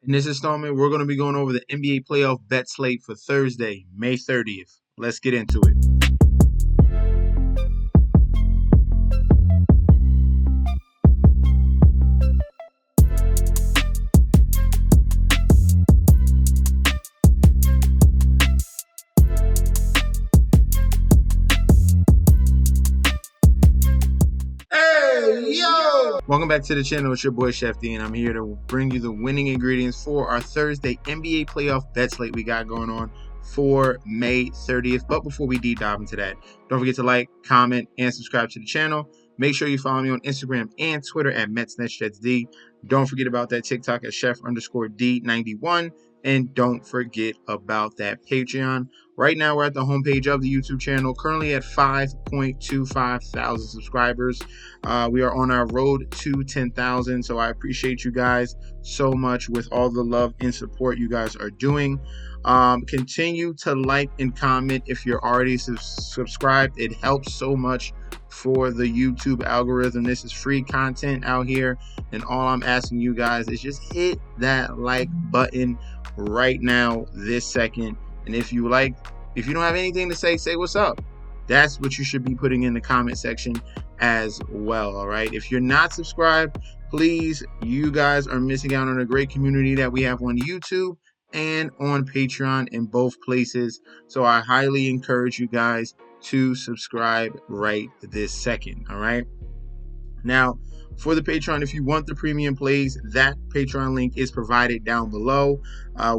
In this installment, we're going to be going over the NBA playoff bet slate for Thursday, May 30th. Let's get into it. Hey, yo! Welcome back to the channel. It's your boy Chef D, and I'm here to bring you the winning ingredients for our Thursday NBA playoff bet slate we got going on for May 30th. But before we deep dive into that, don't forget to like, comment, and subscribe to the channel. Make sure you follow me on Instagram and Twitter at MetsNetShetsD. Don't forget about that TikTok at Chef_D91. And don't forget about that Patreon. Right now, we're at the homepage of the YouTube channel, currently at 5.25 thousand subscribers. We are on our road to 10,000, so I appreciate you guys so much with all the love and support you guys are doing. Continue to like and comment if you're already subscribed. It helps so much for the YouTube algorithm. This is free content out here, and all I'm asking you guys is just hit that like button right now, this second. And if you don't have anything to say what's up. That's what you should be putting in the comment section as well. All right, if you're not subscribed, please, you guys are missing out on a great community that we have on YouTube and on Patreon in both places. So I highly encourage you guys to subscribe right this second. All right, now for the Patreon, if you want the premium plays, that Patreon link is provided down below.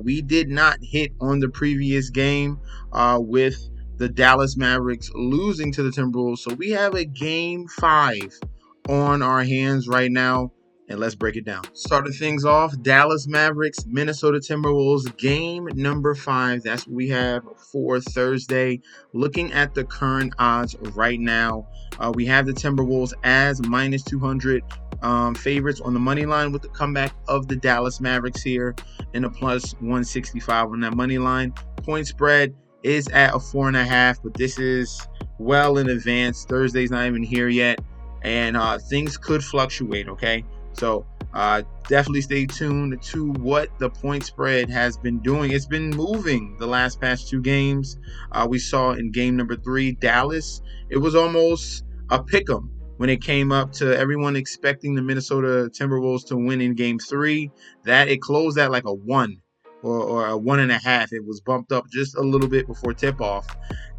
We did not hit on the previous game with the Dallas Mavericks losing to the Timberwolves, so we have a game 5 on our hands right now, and let's break it down. Starting things off, Dallas Mavericks, Minnesota Timberwolves, game number 5. That's what we have for Thursday. Looking at the current odds right now, we have the Timberwolves as minus 200 favorites on the money line, with the comeback of the Dallas Mavericks here, and a plus 165 on that money line. Point spread is at a 4.5, but this is well in advance. Thursday's not even here yet, and things could fluctuate. Okay, so definitely stay tuned to what the point spread has been doing. It's been moving the past 2 games. We saw in game number 3, Dallas, it was almost a pick 'em when it came up to everyone expecting the Minnesota Timberwolves to win in game 3. That it closed at like a 1 or a 1.5. It was bumped up just a little bit before tip-off,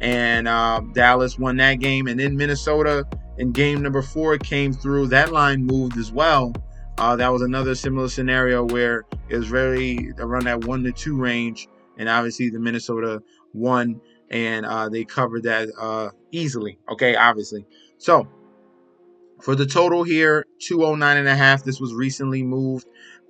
and Dallas won that game. And then Minnesota in game number 4 came through. That line moved as well. That was another similar scenario where it was very around that 1-2 range, and obviously the Minnesota won, and they covered that easily. Okay, obviously. So for the total here, 209.5. This was recently moved.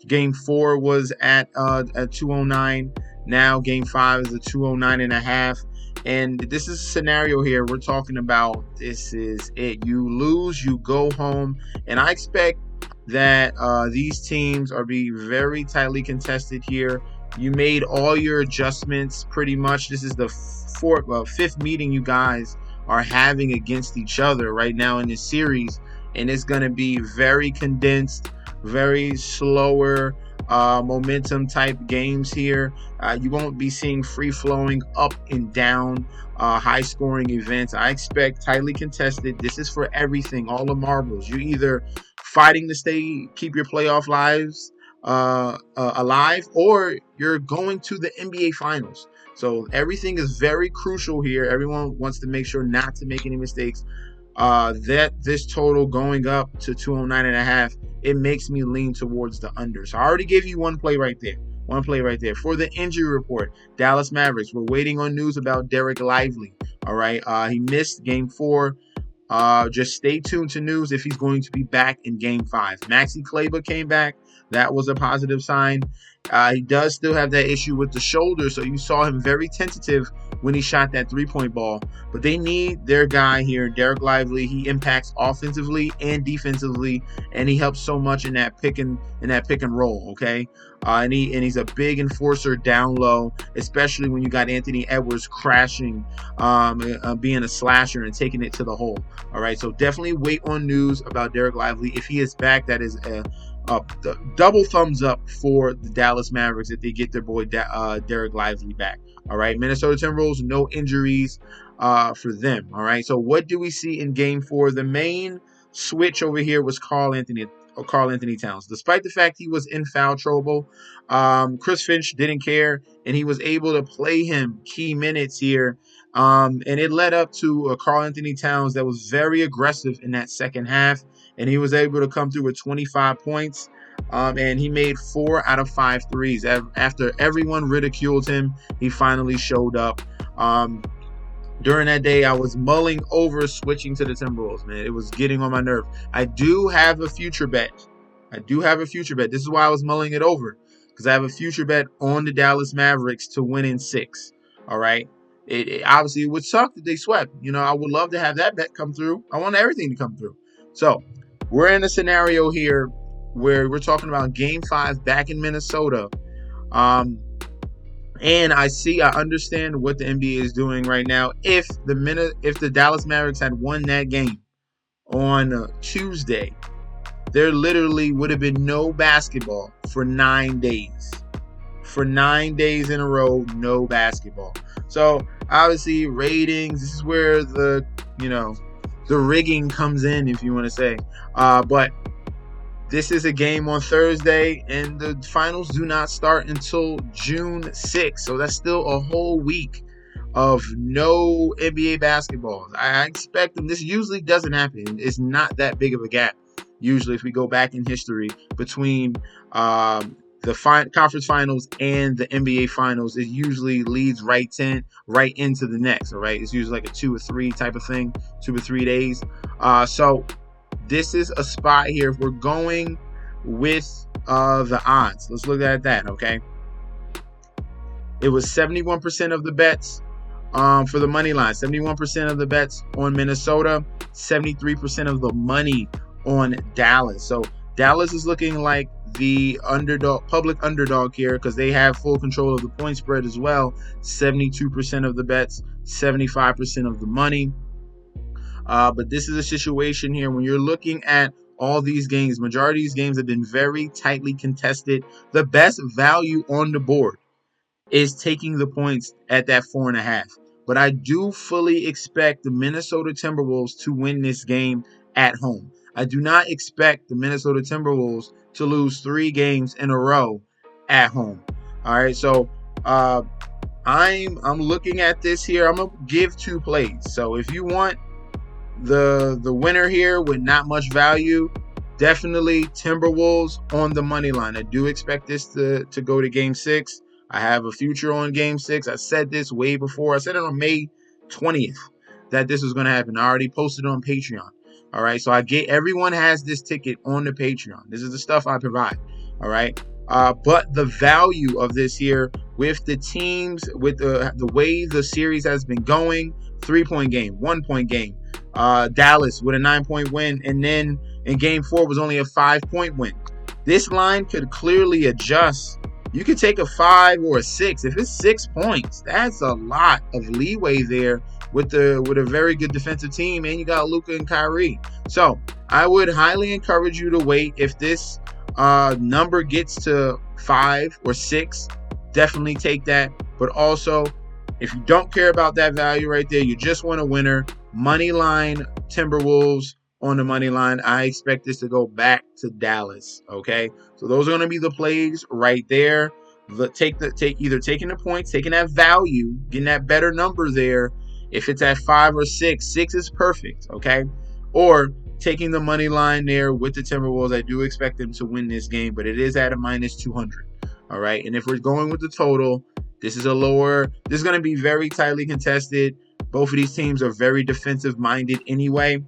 Game 4 was at 209. Now game 5 is a 209.5. And this is a scenario here we're talking about. This is it. You lose, you go home. And I expect that these teams are be very tightly contested here. You made all your adjustments pretty much. This is the 5th meeting you guys are having against each other right now in this series, and it's going to be very condensed, very slower momentum type games here. You won't be seeing free flowing up and down high scoring events. I expect tightly contested. This is for everything, all the marbles. You either fighting to keep your playoff lives alive, or you're going to the NBA Finals. So everything is very crucial here. Everyone wants to make sure not to make any mistakes. That this total going up to 209.5, it makes me lean towards the under. So I already gave you one play right there. For the injury report, Dallas Mavericks, we're waiting on news about Derek Lively. All right, he missed game 4. Just stay tuned to news if he's going to be back in game 5. Maxi Kleber came back. That was a positive sign. He does still have that issue with the shoulder, so you saw him very tentative when he shot that 3-point ball. But they need their guy here, Derek Lively. He impacts offensively and defensively, and he helps so much in that pick and roll. Okay, and he's a big enforcer down low, especially when you got Anthony Edwards crashing, being a slasher and taking it to the hole. All right, so definitely wait on news about Derek Lively. If he is back, that is double thumbs up for the Dallas Mavericks if they get their boy Derek Lively back. All right, Minnesota Timberwolves, no injuries for them. All right, so what do we see in Game 4? The main switch over here was Karl Anthony Towns. Despite the fact he was in foul trouble, Chris Finch didn't care, and he was able to play him key minutes here. And it led up to a Karl Anthony Towns that was very aggressive in that second half, and he was able to come through with 25 points. And he made 4 out of 5 threes. After everyone ridiculed him, he finally showed up. During that day, I was mulling over switching to the Timberwolves, man. It was getting on my nerve. I do have a future bet. This is why I was mulling it over, because I have a future bet on the Dallas Mavericks to win in 6. All right. It obviously it would suck that they swept. I would love to have that bet come through. I want everything to come through. So we're in a scenario here where we're talking about Game 5 back in Minnesota. And I understand what the NBA is doing right now. If the Dallas Mavericks had won that game on Tuesday, there literally would have been no basketball for 9 days. For 9 days in a row, no basketball. So obviously ratings, this is where the rigging comes in, if you want to say. But this is a game on Thursday, and the finals do not start until June 6th. So that's still a whole week of no NBA basketball. I expect them. This usually doesn't happen. It's not that big of a gap. Usually, if we go back in history between the conference finals and the NBA finals, it usually leads right into the next. All right, it's usually like a 2 or 3 type of thing, 2 or 3 days. So this is a spot here. If we're going with the odds, let's look at that. Okay, it was 71% of the bets for the money line, 71% of the bets on Minnesota, 73% of the money on Dallas. So Dallas is looking like the public underdog here, because they have full control of the point spread as well. 72% of the bets, 75% of the money. But this is a situation here when you're looking at all these games. Majority of these games have been very tightly contested. The best value on the board is taking the points at that 4.5. But I do fully expect the Minnesota Timberwolves to win this game at home. I do not expect the Minnesota Timberwolves to lose 3 games in a row at home. All right, so I'm looking at this here. I'm gonna give 2 plays. So if you want the winner here with not much value, definitely Timberwolves on the money line. I do expect this to go to Game 6. I have a future on Game 6. I said this way before. I said it on May 20th that this was going to happen. I already posted it on Patreon. All right, so everyone has this ticket on the Patreon. This is the stuff I provide. All right, but the value of this here with the teams, with the way the series has been going, 3-point game, 1-point game. Dallas with a 9-point win, and then in Game 4 was only a 5-point win. This line could clearly adjust. You could take a 5 or a 6. If it's 6 points, that's a lot of leeway there with a very good defensive team, and you got Luka and Kyrie. So I would highly encourage you to wait. If this number gets to 5 or 6, definitely take that. But also, if you don't care about that value right there, you just want a winner, money line Timberwolves on the money line. I expect this to go back to Dallas. Okay, so those are going to be the plays right there. Either taking the points, taking that value, getting that better number there. If it's at 5 or 6, 6 is perfect. Okay, or taking the money line there with the Timberwolves. I do expect them to win this game, but it is at a -200. All right, and if we're going with the total, this is going to be very tightly contested. Both of these teams are very defensive minded anyway.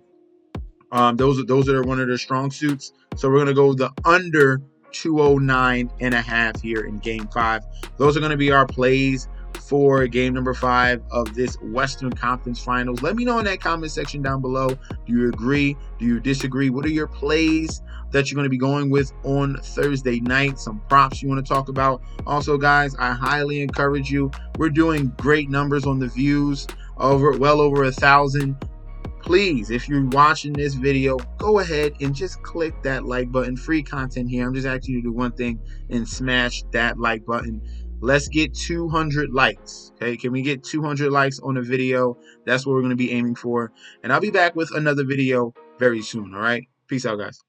Those are one of their strong suits. So we're going to go the under 209.5 here in Game 5. Those are going to be our plays for game number 5 of this Western Conference Finals. Let me know in that comment section down below. Do you agree? Do you disagree? What are your plays that you're going to be going with on Thursday night? Some props you want to talk about. Also, guys, I highly encourage you. We're doing great numbers on the views, well over 1,000 please, if you're watching this video, go ahead and just click that like button. Free content here. I'm just asking you to do one thing and smash that like button. Let's get 200 likes. Okay, can we get 200 likes on a video? That's what we're going to be aiming for. And I'll be back with another video very soon. All right, peace out, guys.